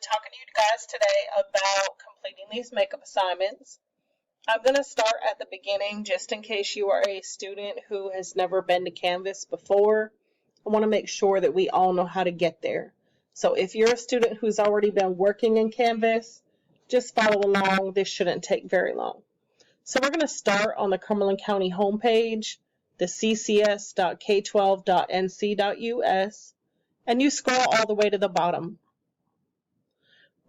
talking to you guys today about completing these makeup assignments. I'm going to start at the beginning just in case you are a student who has never been to Canvas before. I want to make sure that we all know how to get there. So if you're a student who's already been working in Canvas, just follow along. This shouldn't take very long. So we're going to start on the Cumberland County homepage, the ccs.k12.nc.us, and you scroll all the way to the bottom.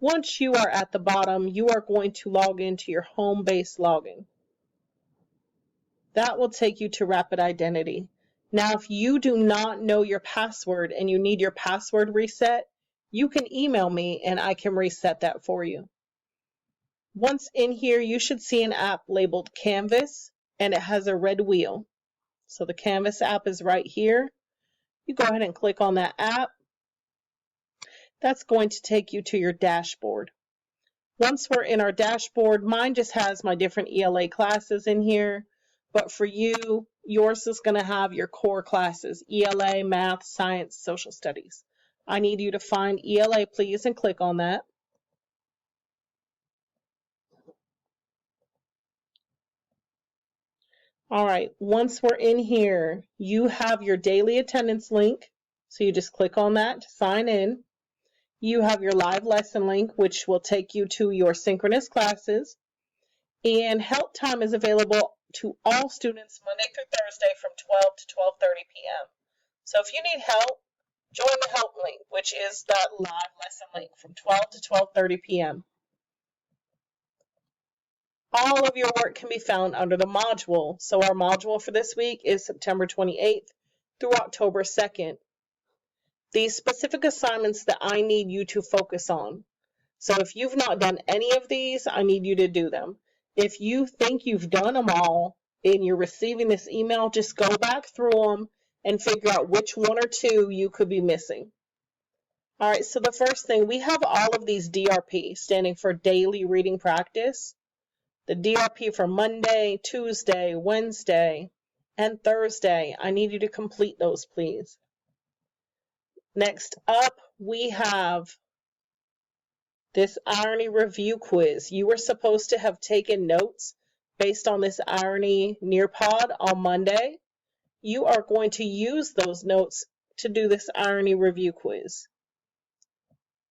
Once you are at the bottom, you are going to log into your home-based login. That will take you to Rapid Identity. Now, if you do not know your password and you need your password reset, you can email me and I can reset that for you. Once in here, you should see an app labeled Canvas and it has a red wheel. So the Canvas app is right here. You go ahead and click on that app. That's going to take you to your dashboard. Once we're in our dashboard, mine just has my different ELA classes in here, but for you, yours is going to have your core classes, ELA, Math, Science, Social Studies. I need you to find ELA, please, and click on that. All right, once we're in here, you have your daily attendance link, so you just click on that to sign in. You have your live lesson link, which will take you to your synchronous classes. And help time is available to all students Monday through Thursday from 12 to 12:30 p.m. So if you need help, join the help link, which is that live lesson link from 12 to 12:30 p.m. All of your work can be found under the module. So our module for this week is September 28th through October 2nd. These specific assignments that I need you to focus on. So if you've not done any of these, I need you to do them. If you think you've done them all and you're receiving this email, just go back through them and figure out which one or two you could be missing. All right, so the first thing, we have all of these DRP, standing for Daily Reading Practice. The DRP for Monday, Tuesday, Wednesday, and Thursday. I need you to complete those, please. Next up, we have this irony review quiz. You were supposed to have taken notes based on this irony Nearpod on Monday. You are going to use those notes to do this irony review quiz.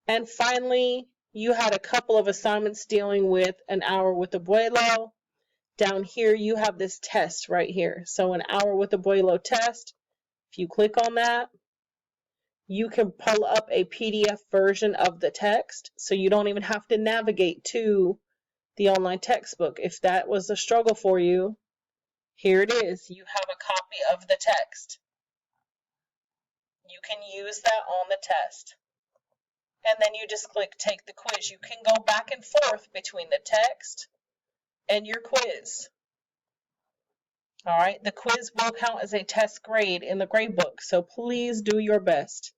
And finally, you had a couple of assignments dealing with an hour with Abuelo. Down here, you have this test right here. So an hour with Abuelo test. If you click on that, you can pull up a PDF version of the text, so you don't even have to navigate to the online textbook. If that was a struggle for you, here it is. You have a copy of the text. You can use that on the test. And then you just click Take the Quiz. You can go back and forth between the text and your quiz. All right, the quiz will count as a test grade in the grade book, so please do your best.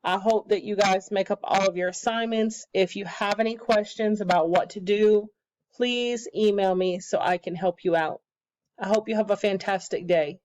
I hope that you guys make up all of your assignments. If you have any questions about what to do, please email me so I can help you out. I hope you have a fantastic day.